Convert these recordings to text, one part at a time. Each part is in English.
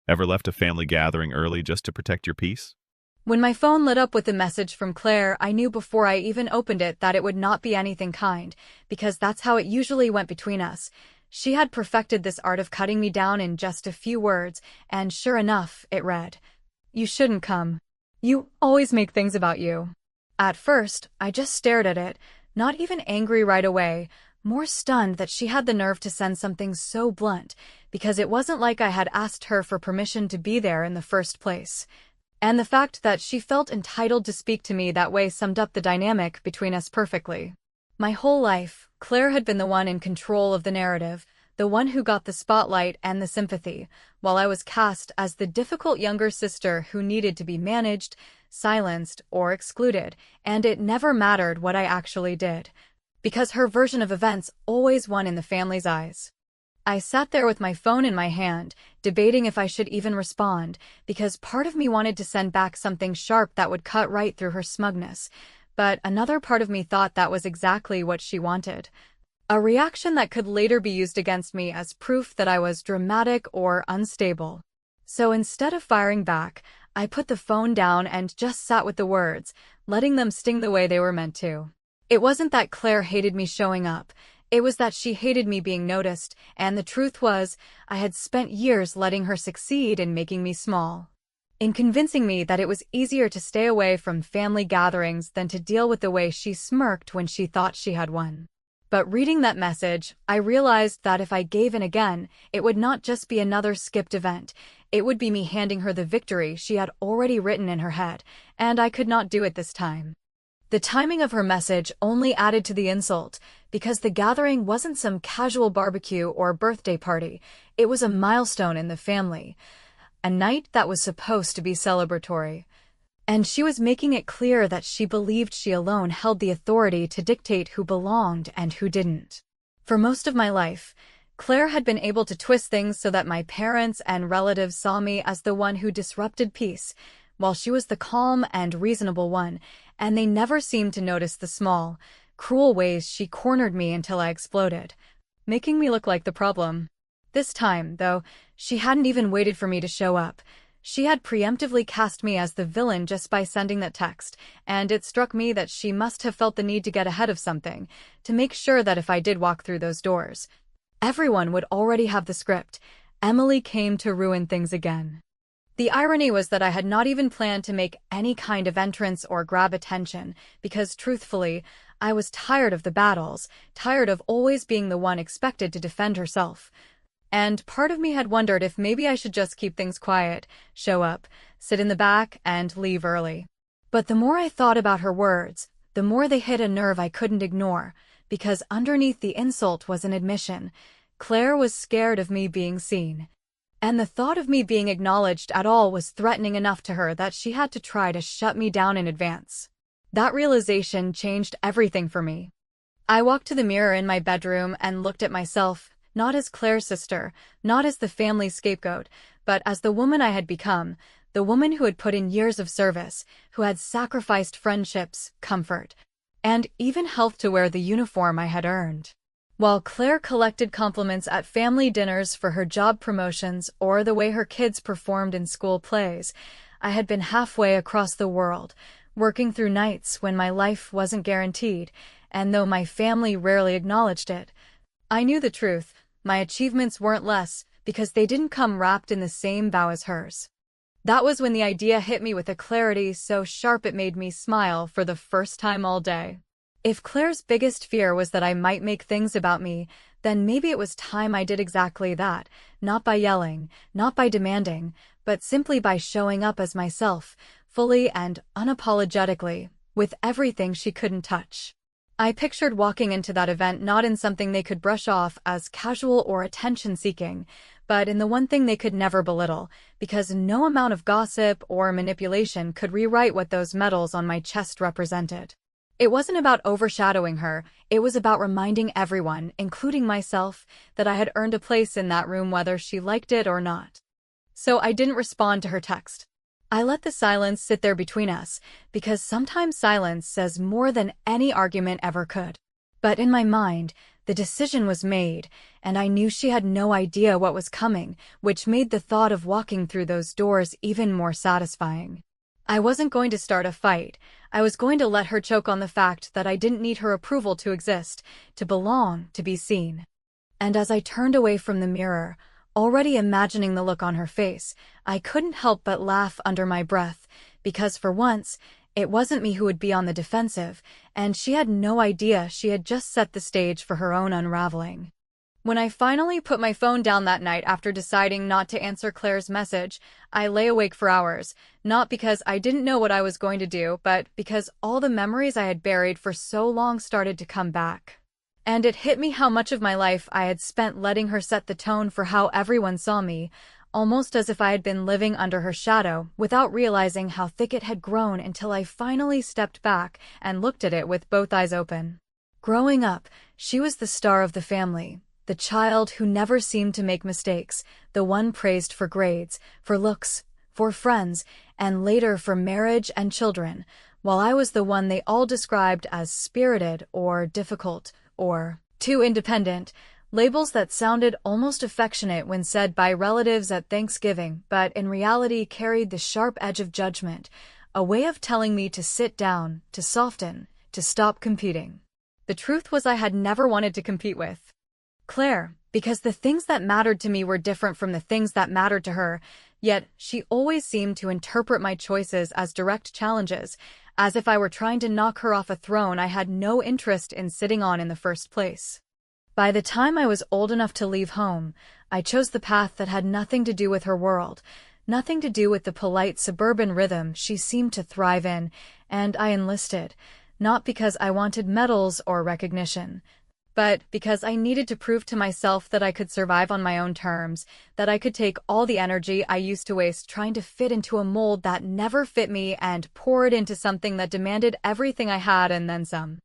Ever left a family gathering early just to protect your peace? When my phone lit up with a message from Claire, I knew before I even opened it that it would not be anything kind, because that's how it usually went between us. She had perfected this art of cutting me down in just a few words, and sure enough, it read, "You shouldn't come. You always make things about you." At first, I just stared at it, not even angry right away, more stunned that she had the nerve to send something so blunt, because it wasn't like I had asked her for permission to be there in the first place. And the fact that she felt entitled to speak to me that way summed up the dynamic between us perfectly. My whole life, Claire had been the one in control of the narrative, the one who got the spotlight and the sympathy, while I was cast as the difficult younger sister who needed to be managed, silenced, or excluded, and it never mattered what I actually did, because her version of events always won in the family's eyes. I sat there with my phone in my hand, debating if I should even respond, because part of me wanted to send back something sharp that would cut right through her smugness, but another part of me thought that was exactly what she wanted. A reaction that could later be used against me as proof that I was dramatic or unstable. So instead of firing back, I put the phone down and just sat with the words, letting them sting the way they were meant to. It wasn't that Claire hated me showing up. It was that she hated me being noticed, and the truth was, I had spent years letting her succeed in making me small. In convincing me that it was easier to stay away from family gatherings than to deal with the way she smirked when she thought she had won. But reading that message, I realized that if I gave in again, it would not just be another skipped event. It would be me handing her the victory she had already written in her head, and I could not do it this time. The timing of her message only added to the insult, because the gathering wasn't some casual barbecue or birthday party. It was a milestone in the family, a night that was supposed to be celebratory. And she was making it clear that she believed she alone held the authority to dictate who belonged and who didn't. For most of my life, Claire had been able to twist things so that my parents and relatives saw me as the one who disrupted peace, while she was the calm and reasonable one, and they never seemed to notice the small, cruel ways she cornered me until I exploded, making me look like the problem. This time, though, she hadn't even waited for me to show up. She had preemptively cast me as the villain just by sending that text, and it struck me that she must have felt the need to get ahead of something, to make sure that if I did walk through those doors, everyone would already have the script. Emily came to ruin things again. The irony was that I had not even planned to make any kind of entrance or grab attention, because truthfully, I was tired of the battles, tired of always being the one expected to defend herself. And part of me had wondered if maybe I should just keep things quiet, show up, sit in the back, and leave early. But the more I thought about her words, the more they hit a nerve I couldn't ignore, because underneath the insult was an admission. Claire was scared of me being seen. And the thought of me being acknowledged at all was threatening enough to her that she had to try to shut me down in advance. That realization changed everything for me. I walked to the mirror in my bedroom and looked at myself, not as Claire's sister, not as the family scapegoat, but as the woman I had become, the woman who had put in years of service, who had sacrificed friendships, comfort, and even health to wear the uniform I had earned. While Claire collected compliments at family dinners for her job promotions or the way her kids performed in school plays, I had been halfway across the world, working through nights when my life wasn't guaranteed, and though my family rarely acknowledged it, I knew the truth. My achievements weren't less, because they didn't come wrapped in the same bow as hers. That was when the idea hit me with a clarity so sharp it made me smile for the first time all day. If Claire's biggest fear was that I might make things about me, then maybe it was time I did exactly that, not by yelling, not by demanding, but simply by showing up as myself, fully and unapologetically, with everything she couldn't touch. I pictured walking into that event not in something they could brush off as casual or attention-seeking, but in the one thing they could never belittle, because no amount of gossip or manipulation could rewrite what those medals on my chest represented. It wasn't about overshadowing her, it was about reminding everyone, including myself, that I had earned a place in that room whether she liked it or not. So I didn't respond to her text. I let the silence sit there between us, because sometimes silence says more than any argument ever could. But in my mind, The decision was made, and I knew she had no idea what was coming, which made the thought of walking through those doors even more satisfying. I wasn't going to start a fight. I was going to let her choke on the fact that I didn't need her approval to exist, to belong, to be seen. And as I turned away from the mirror, already imagining the look on her face, I couldn't help but laugh under my breath, because for once, it wasn't me who would be on the defensive, and she had no idea she had just set the stage for her own unraveling. When I finally put my phone down that night after deciding not to answer Claire's message, I lay awake for hours, not because I didn't know what I was going to do, but because all the memories I had buried for so long started to come back. And it hit me how much of my life I had spent letting her set the tone for how everyone saw me, almost as if I had been living under her shadow, without realizing how thick it had grown until I finally stepped back and looked at it with both eyes open. Growing up, she was the star of the family. The child who never seemed to make mistakes, the one praised for grades, for looks, for friends, and later for marriage and children, while I was the one they all described as spirited or difficult or too independent, labels that sounded almost affectionate when said by relatives at Thanksgiving, but in reality carried the sharp edge of judgment, a way of telling me to sit down, to soften, to stop competing. The truth was I had never wanted to compete with Claire, because the things that mattered to me were different from the things that mattered to her, yet she always seemed to interpret my choices as direct challenges, as if I were trying to knock her off a throne I had no interest in sitting on in the first place. By the time I was old enough to leave home, I chose the path that had nothing to do with her world, nothing to do with the polite suburban rhythm she seemed to thrive in, and I enlisted, not because I wanted medals or recognition, but because I needed to prove to myself that I could survive on my own terms, that I could take all the energy I used to waste trying to fit into a mold that never fit me and pour it into something that demanded everything I had and then some.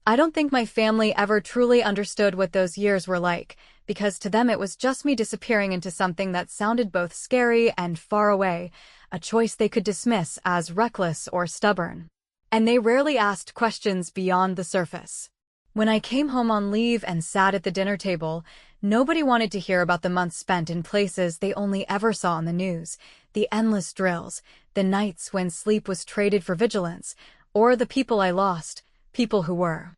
I don't think my family ever truly understood what those years were like, because to them it was just me disappearing into something that sounded both scary and far away, a choice they could dismiss as reckless or stubborn. And they rarely asked questions beyond the surface. When I came home on leave and sat at the dinner table, nobody wanted to hear about the months spent in places they only ever saw on the news, the endless drills, the nights when sleep was traded for vigilance, or the people I lost, people who were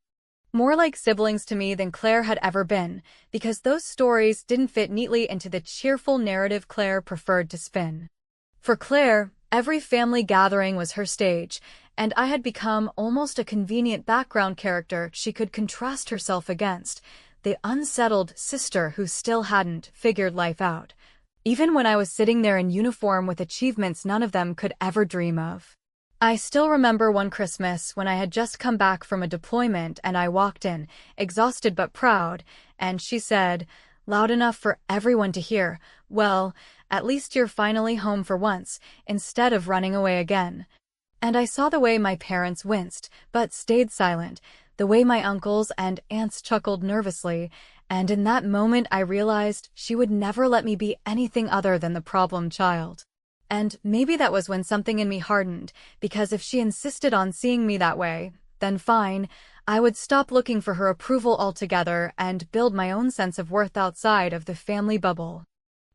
more like siblings to me than Claire had ever been, because those stories didn't fit neatly into the cheerful narrative Claire preferred to spin. For Claire, every family gathering was her stage, and I had become almost a convenient background character she could contrast herself against, the unsettled sister who still hadn't figured life out, even when I was sitting there in uniform with achievements none of them could ever dream of. I still remember one Christmas when I had just come back from a deployment and I walked in, exhausted but proud, and she said, loud enough for everyone to hear, "Well, at least you're finally home for once, instead of running away again." And I saw the way my parents winced, but stayed silent, the way my uncles and aunts chuckled nervously, and in that moment I realized she would never let me be anything other than the problem child. And maybe that was when something in me hardened, because if she insisted on seeing me that way, then fine, I would stop looking for her approval altogether and build my own sense of worth outside of the family bubble.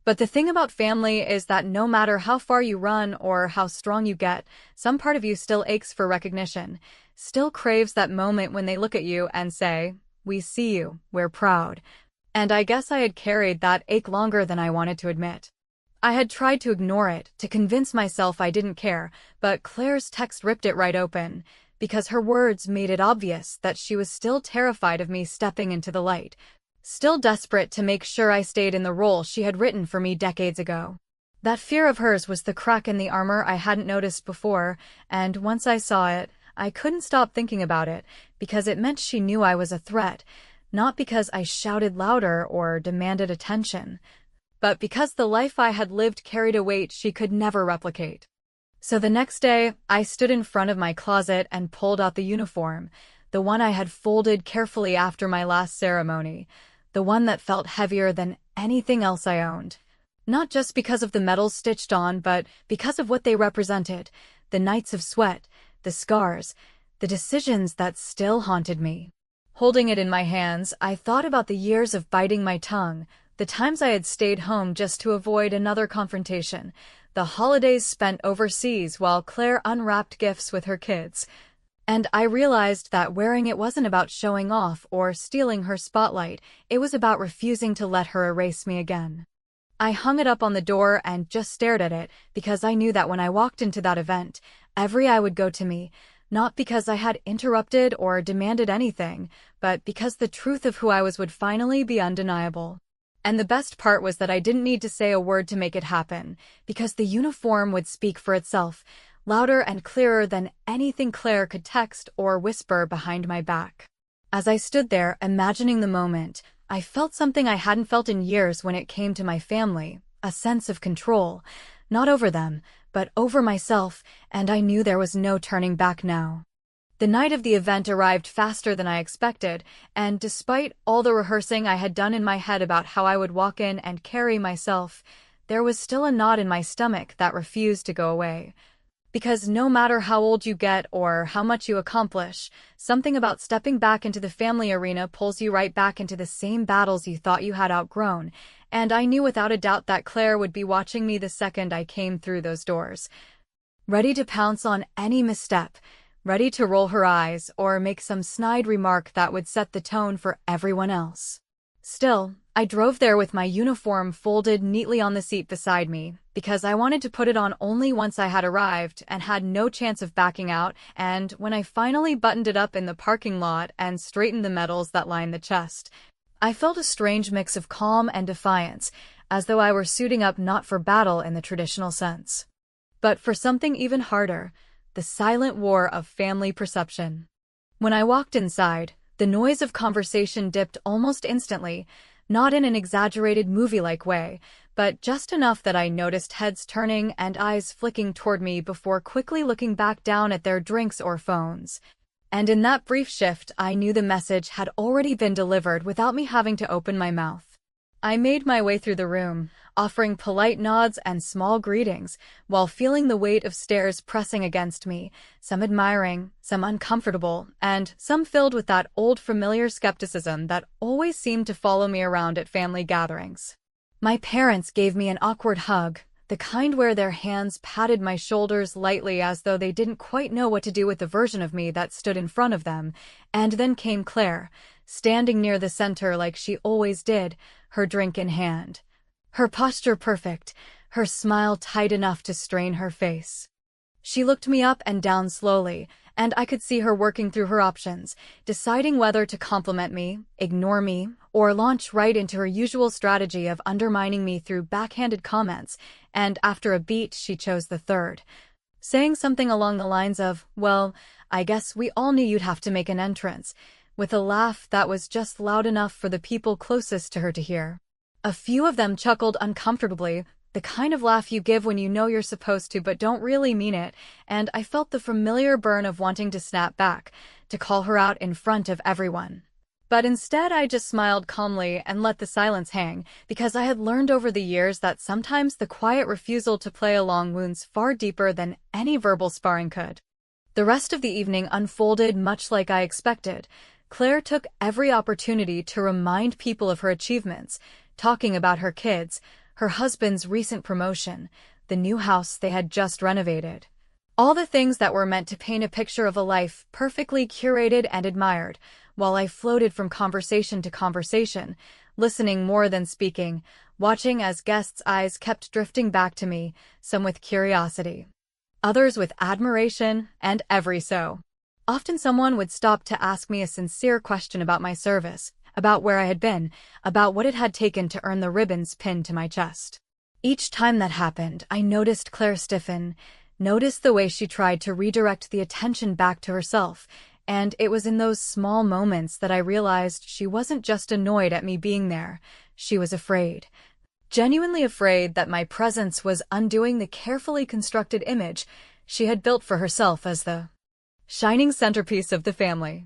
But the thing about family is that no matter how far you run or how strong you get, some part of you still aches for recognition, still craves that moment when they look at you and say, "We see you, we're proud." And I guess I had carried that ache longer than I wanted to admit. I had tried to ignore it, to convince myself I didn't care, but Claire's text ripped it right open, because her words made it obvious that she was still terrified of me stepping into the light, still desperate to make sure I stayed in the role she had written for me decades ago. That fear of hers was the crack in the armor I hadn't noticed before, and once I saw it, I couldn't stop thinking about it, because it meant she knew I was a threat, not because I shouted louder or demanded attention, but because the life I had lived carried a weight she could never replicate. So the next day, I stood in front of my closet and pulled out the uniform, the one I had folded carefully after my last ceremony, the one that felt heavier than anything else I owned. Not just because of the medals stitched on, but because of what they represented, the nights of sweat, the scars, the decisions that still haunted me. Holding it in my hands, I thought about the years of biting my tongue, the times I had stayed home just to avoid another confrontation, the holidays spent overseas while Claire unwrapped gifts with her kids. And I realized that wearing it wasn't about showing off or stealing her spotlight, it was about refusing to let her erase me again. I hung it up on the door and just stared at it, because I knew that when I walked into that event, every eye would go to me, not because I had interrupted or demanded anything, but because the truth of who I was would finally be undeniable. And the best part was that I didn't need to say a word to make it happen, because the uniform would speak for itself, louder and clearer than anything Claire could text or whisper behind my back. As I stood there, imagining the moment, I felt something I hadn't felt in years when it came to my family, a sense of control, not over them, but over myself, and I knew there was no turning back now. The night of the event arrived faster than I expected, and despite all the rehearsing I had done in my head about how I would walk in and carry myself, there was still a knot in my stomach that refused to go away. Because no matter how old you get or how much you accomplish, something about stepping back into the family arena pulls you right back into the same battles you thought you had outgrown, and I knew without a doubt that Claire would be watching me the second I came through those doors, ready to pounce on any misstep, ready to roll her eyes or make some snide remark that would set the tone for everyone else. Still, I drove there with my uniform folded neatly on the seat beside me, because I wanted to put it on only once I had arrived and had no chance of backing out, and when I finally buttoned it up in the parking lot and straightened the medals that lined the chest, I felt a strange mix of calm and defiance, as though I were suiting up not for battle in the traditional sense, but for something even harder, the silent war of family perception. When I walked inside, the noise of conversation dipped almost instantly, not in an exaggerated movie-like way, but just enough that I noticed heads turning and eyes flicking toward me before quickly looking back down at their drinks or phones. And in that brief shift, I knew the message had already been delivered without me having to open my mouth. I made my way through the room, offering polite nods and small greetings, while feeling the weight of stares pressing against me, some admiring, some uncomfortable, and some filled with that old familiar skepticism that always seemed to follow me around at family gatherings. My parents gave me an awkward hug, the kind where their hands patted my shoulders lightly as though they didn't quite know what to do with the version of me that stood in front of them, and then came Claire, standing near the center like she always did, her drink in hand. Her posture perfect, her smile tight enough to strain her face. She looked me up and down slowly, and I could see her working through her options, deciding whether to compliment me, ignore me, or launch right into her usual strategy of undermining me through backhanded comments, and after a beat she chose the third, saying something along the lines of, "Well, I guess we all knew you'd have to make an entrance," with a laugh that was just loud enough for the people closest to her to hear. A few of them chuckled uncomfortably, the kind of laugh you give when you know you're supposed to but don't really mean it, and I felt the familiar burn of wanting to snap back, to call her out in front of everyone. But instead I just smiled calmly and let the silence hang, because I had learned over the years that sometimes the quiet refusal to play along wounds far deeper than any verbal sparring could. The rest of the evening unfolded much like I expected. Claire took every opportunity to remind people of her achievements, talking about her kids, her husband's recent promotion, the new house they had just renovated. All the things that were meant to paint a picture of a life perfectly curated and admired, while I floated from conversation to conversation, listening more than speaking, watching as guests' eyes kept drifting back to me, some with curiosity, others with admiration, and every so often someone would stop to ask me a sincere question about my service, about where I had been, about what it had taken to earn the ribbons pinned to my chest. Each time that happened, I noticed Claire stiffen, noticed the way she tried to redirect the attention back to herself, and it was in those small moments that I realized she wasn't just annoyed at me being there, she was afraid. Genuinely afraid that my presence was undoing the carefully constructed image she had built for herself as the shining centerpiece of the family.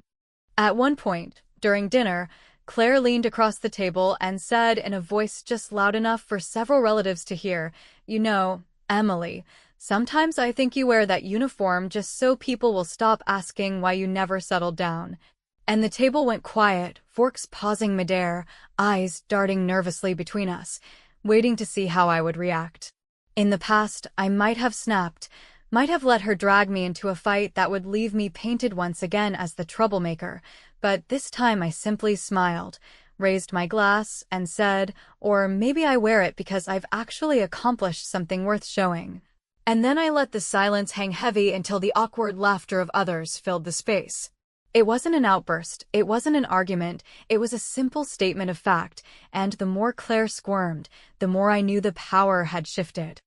At one point, during dinner, Claire leaned across the table and said in a voice just loud enough for several relatives to hear, "You know, Emily, sometimes I think you wear that uniform just so people will stop asking why you never settled down." And the table went quiet, forks pausing midair, eyes darting nervously between us, waiting to see how I would react. In the past, I might have snapped, might have let her drag me into a fight that would leave me painted once again as the troublemaker, but this time I simply smiled, raised my glass, and said, or maybe I wear it because I've actually accomplished something worth showing. And then I let the silence hang heavy until the awkward laughter of others filled the space. It wasn't an outburst, it wasn't an argument, it was a simple statement of fact, and the more Claire squirmed, the more I knew the power had shifted.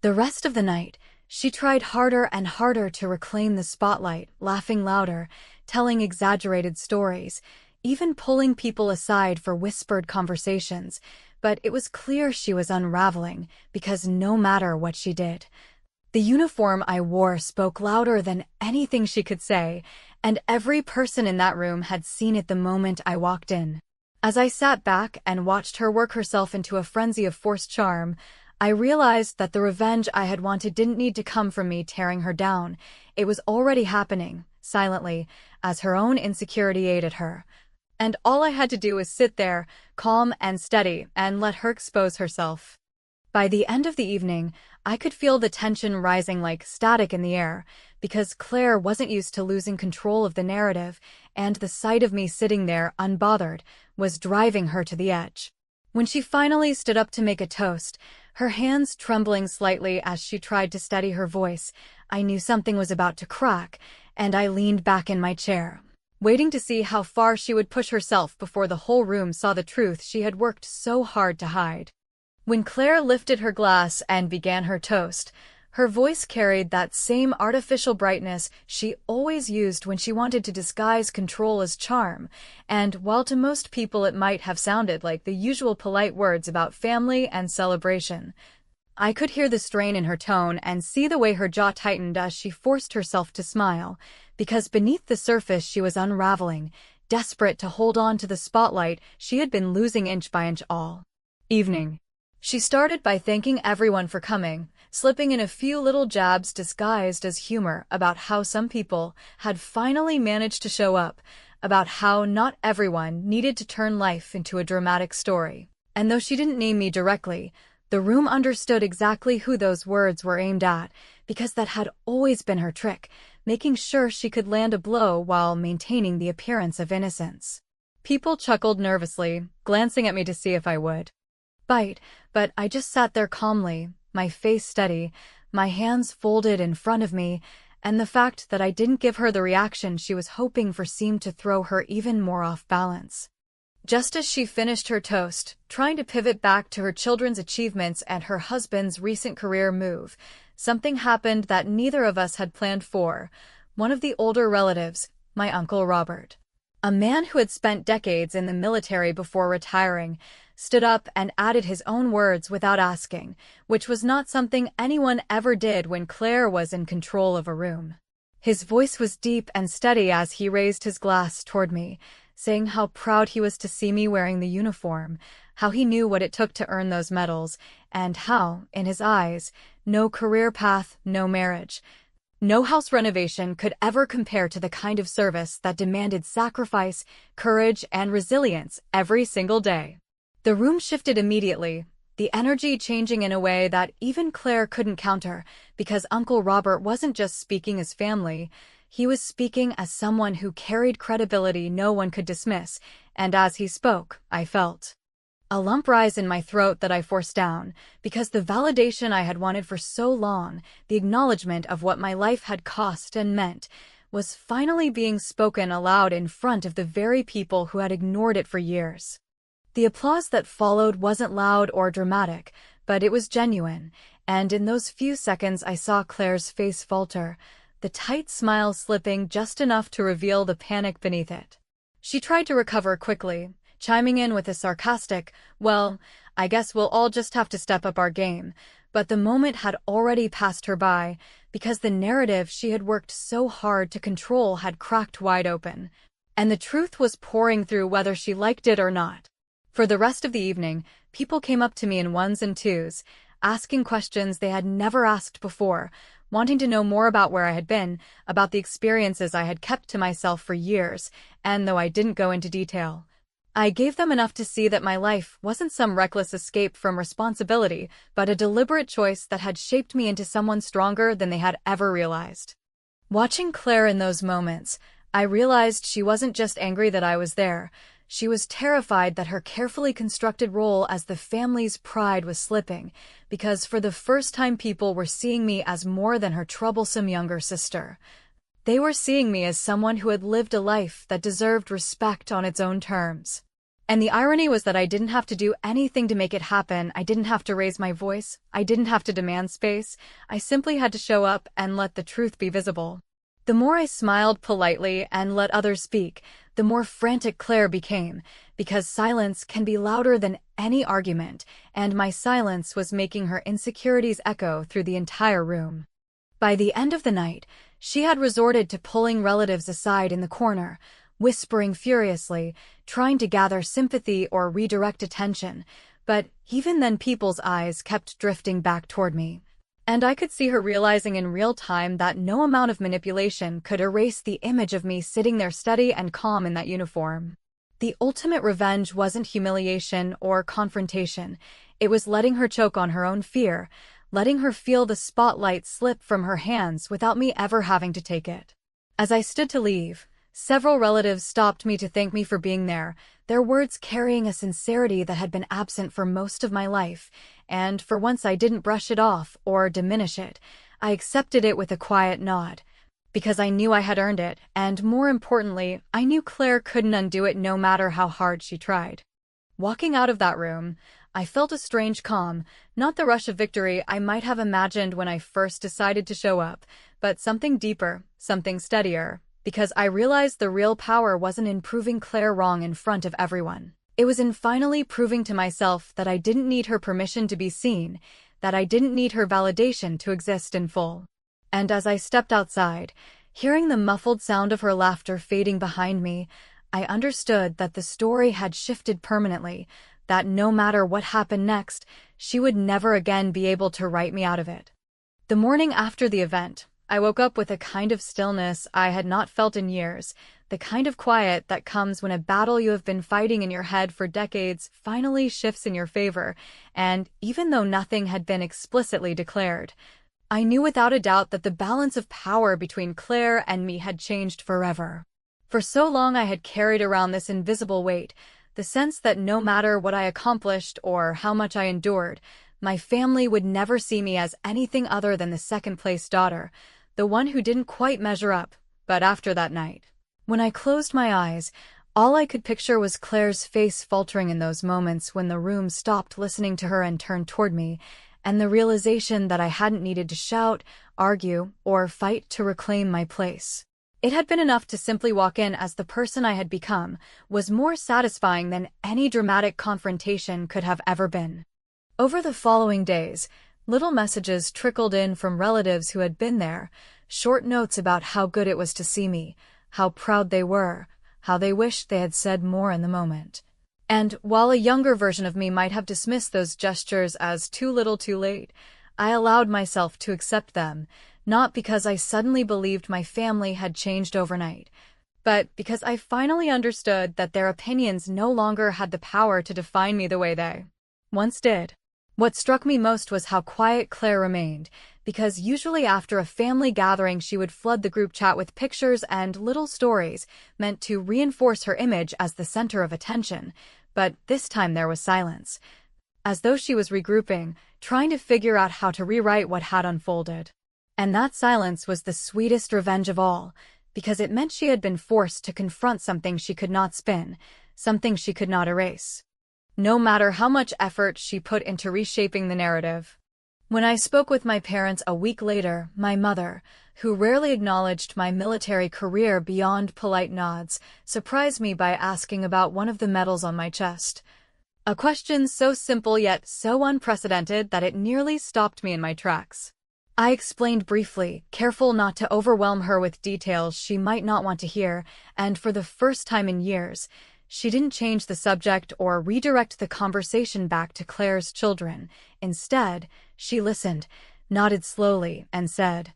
The rest of the night, she tried harder and harder to reclaim the spotlight, laughing louder, telling exaggerated stories, even pulling people aside for whispered conversations, but it was clear she was unraveling, because no matter what she did, the uniform I wore spoke louder than anything she could say, and every person in that room had seen it the moment I walked in. As I sat back and watched her work herself into a frenzy of forced charm, I realized that the revenge I had wanted didn't need to come from me tearing her down. It was already happening, silently, as her own insecurity aided her. And all I had to do was sit there, calm and steady, and let her expose herself. By the end of the evening, I could feel the tension rising like static in the air, because Claire wasn't used to losing control of the narrative, and the sight of me sitting there, unbothered, was driving her to the edge. When she finally stood up to make a toast, her hands trembling slightly as she tried to steady her voice, I knew something was about to crack, and I leaned back in my chair, waiting to see how far she would push herself before the whole room saw the truth she had worked so hard to hide. When Claire lifted her glass and began her toast, her voice carried that same artificial brightness she always used when she wanted to disguise control as charm, and while to most people it might have sounded like the usual polite words about family and celebration, I could hear the strain in her tone and see the way her jaw tightened as she forced herself to smile, because beneath the surface she was unraveling, desperate to hold on to the spotlight she had been losing inch by inch all evening. She started by thanking everyone for coming, slipping in a few little jabs disguised as humor about how some people had finally managed to show up, about how not everyone needed to turn life into a dramatic story. And though she didn't name me directly, the room understood exactly who those words were aimed at, because that had always been her trick, making sure she could land a blow while maintaining the appearance of innocence. People chuckled nervously, glancing at me to see if I would bite, but I just sat there calmly, my face steady, my hands folded in front of me, and the fact that I didn't give her the reaction she was hoping for seemed to throw her even more off balance. Just as she finished her toast, trying to pivot back to her children's achievements and her husband's recent career move, something happened that neither of us had planned for. One of the older relatives, my Uncle Robert, a man who had spent decades in the military before retiring, stood up and added his own words without asking, which was not something anyone ever did when Claire was in control of a room. His voice was deep and steady as he raised his glass toward me, saying how proud he was to see me wearing the uniform, how he knew what it took to earn those medals, and how, in his eyes, no career path, no marriage, no house renovation could ever compare to the kind of service that demanded sacrifice, courage, and resilience every single day. The room shifted immediately, the energy changing in a way that even Claire couldn't counter, because Uncle Robert wasn't just speaking as family, he was speaking as someone who carried credibility no one could dismiss, and as he spoke, I felt a lump rise in my throat that I forced down, because the validation I had wanted for so long, the acknowledgement of what my life had cost and meant, was finally being spoken aloud in front of the very people who had ignored it for years. The applause that followed wasn't loud or dramatic, but it was genuine, and in those few seconds I saw Claire's face falter, the tight smile slipping just enough to reveal the panic beneath it. She tried to recover quickly, chiming in with a sarcastic, "Well, I guess we'll all just have to step up our game," but the moment had already passed her by, because the narrative she had worked so hard to control had cracked wide open, and the truth was pouring through whether she liked it or not. For the rest of the evening, people came up to me in ones and twos, asking questions they had never asked before, wanting to know more about where I had been, about the experiences I had kept to myself for years, and though I didn't go into detail, I gave them enough to see that my life wasn't some reckless escape from responsibility, but a deliberate choice that had shaped me into someone stronger than they had ever realized. Watching Claire in those moments, I realized she wasn't just angry that I was there. She was terrified that her carefully constructed role as the family's pride was slipping, because for the first time people were seeing me as more than her troublesome younger sister. They were seeing me as someone who had lived a life that deserved respect on its own terms. And the irony was that I didn't have to do anything to make it happen. I didn't have to raise my voice. I didn't have to demand space. I simply had to show up and let the truth be visible. The more I smiled politely and let others speak, the more frantic Claire became, because silence can be louder than any argument, and my silence was making her insecurities echo through the entire room. By the end of the night, she had resorted to pulling relatives aside in the corner, whispering furiously, trying to gather sympathy or redirect attention, but even then people's eyes kept drifting back toward me. And I could see her realizing in real time that no amount of manipulation could erase the image of me sitting there steady and calm in that uniform. The ultimate revenge wasn't humiliation or confrontation. It was letting her choke on her own fear, letting her feel the spotlight slip from her hands without me ever having to take it. As I stood to leave, several relatives stopped me to thank me for being there, their words carrying a sincerity that had been absent for most of my life, and for once I didn't brush it off or diminish it. I accepted it with a quiet nod, because I knew I had earned it, and more importantly, I knew Claire couldn't undo it no matter how hard she tried. Walking out of that room, I felt a strange calm, not the rush of victory I might have imagined when I first decided to show up, but something deeper, something steadier, because I realized the real power wasn't in proving Claire wrong in front of everyone. It was in finally proving to myself that I didn't need her permission to be seen, that I didn't need her validation to exist in full. And as I stepped outside, hearing the muffled sound of her laughter fading behind me, I understood that the story had shifted permanently, that no matter what happened next, she would never again be able to write me out of it. The morning after the event, I woke up with a kind of stillness I had not felt in years, the kind of quiet that comes when a battle you have been fighting in your head for decades finally shifts in your favor, and even though nothing had been explicitly declared, I knew without a doubt that the balance of power between Claire and me had changed forever. For so long I had carried around this invisible weight, the sense that no matter what I accomplished or how much I endured, my family would never see me as anything other than the second-place daughter, the one who didn't quite measure up. But after that night, when I closed my eyes, all I could picture was Claire's face faltering in those moments when the room stopped listening to her and turned toward me, and the realization that I hadn't needed to shout, argue, or fight to reclaim my place. It had been enough to simply walk in as the person I had become, was more satisfying than any dramatic confrontation could have ever been. Over the following days, little messages trickled in from relatives who had been there, short notes about how good it was to see me, how proud they were, how they wished they had said more in the moment. And while a younger version of me might have dismissed those gestures as too little too late, I allowed myself to accept them, not because I suddenly believed my family had changed overnight, but because I finally understood that their opinions no longer had the power to define me the way they once did. What struck me most was how quiet Claire remained, because usually after a family gathering she would flood the group chat with pictures and little stories meant to reinforce her image as the center of attention, but this time there was silence, as though she was regrouping, trying to figure out how to rewrite what had unfolded. And that silence was the sweetest revenge of all, because it meant she had been forced to confront something she could not spin, something she could not erase, no matter how much effort she put into reshaping the narrative. When I spoke with my parents a week later, my mother, who rarely acknowledged my military career beyond polite nods, surprised me by asking about one of the medals on my chest. A question so simple yet so unprecedented that it nearly stopped me in my tracks. I explained briefly, careful not to overwhelm her with details she might not want to hear, and for the first time in years, she didn't change the subject or redirect the conversation back to Claire's children. Instead, she listened, nodded slowly, and said,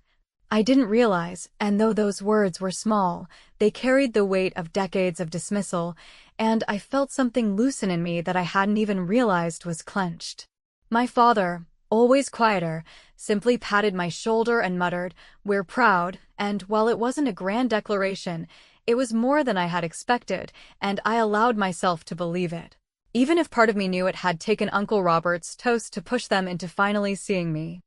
I didn't realize, and though those words were small, they carried the weight of decades of dismissal, and I felt something loosen in me that I hadn't even realized was clenched. My father, always quieter, simply patted my shoulder and muttered, "We're proud," and while it wasn't a grand declaration, it was more than I had expected, and I allowed myself to believe it. Even if part of me knew it had taken Uncle Robert's toast to push them into finally seeing me.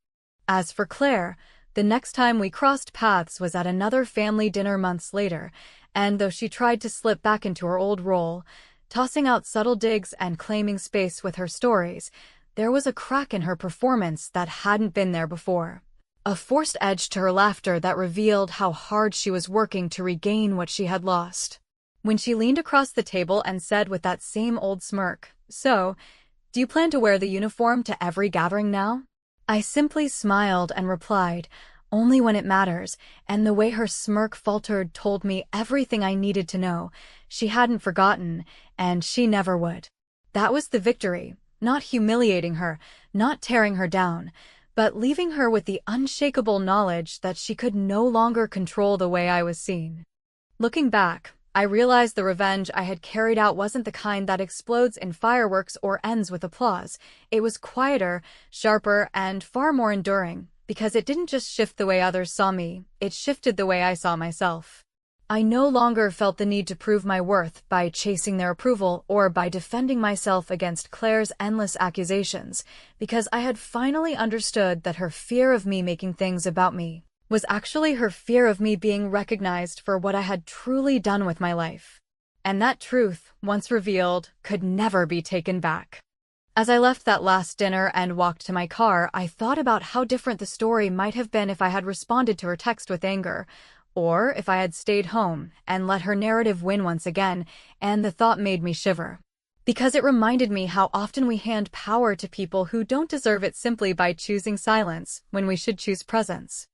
As for Claire, the next time we crossed paths was at another family dinner months later, and though she tried to slip back into her old role, tossing out subtle digs and claiming space with her stories, there was a crack in her performance that hadn't been there before. A forced edge to her laughter that revealed how hard she was working to regain what she had lost. When she leaned across the table and said with that same old smirk, "So, do you plan to wear the uniform to every gathering now?" I simply smiled and replied, "Only when it matters," and the way her smirk faltered told me everything I needed to know. She hadn't forgotten, and she never would. That was the victory, not humiliating her, not tearing her down, but leaving her with the unshakable knowledge that she could no longer control the way I was seen. Looking back, I realized the revenge I had carried out wasn't the kind that explodes in fireworks or ends with applause. It was quieter, sharper, and far more enduring, because it didn't just shift the way others saw me, it shifted the way I saw myself. I no longer felt the need to prove my worth by chasing their approval or by defending myself against Claire's endless accusations, because I had finally understood that her fear of me making things about me was actually her fear of me being recognized for what I had truly done with my life. And that truth, once revealed, could never be taken back. As I left that last dinner and walked to my car, I thought about how different the story might have been if I had responded to her text with anger, or if I had stayed home and let her narrative win once again, and the thought made me shiver. Because it reminded me how often we hand power to people who don't deserve it simply by choosing silence when we should choose presence.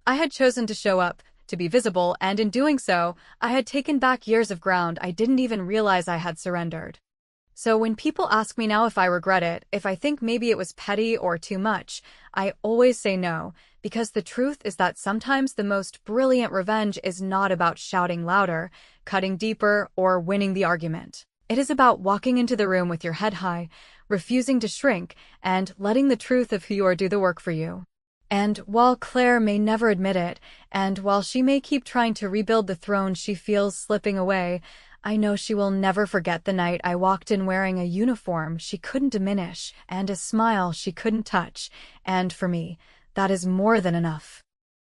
I had chosen to show up, to be visible, and in doing so, I had taken back years of ground I didn't even realize I had surrendered. So when people ask me now if I regret it, if I think maybe it was petty or too much, I always say no, because the truth is that sometimes the most brilliant revenge is not about shouting louder, cutting deeper, or winning the argument. It is about walking into the room with your head high, refusing to shrink, and letting the truth of who you are do the work for you. And while Claire may never admit it, and while she may keep trying to rebuild the throne she feels slipping away, I know she will never forget the night I walked in wearing a uniform she couldn't diminish and a smile she couldn't touch, and for me, that is more than enough.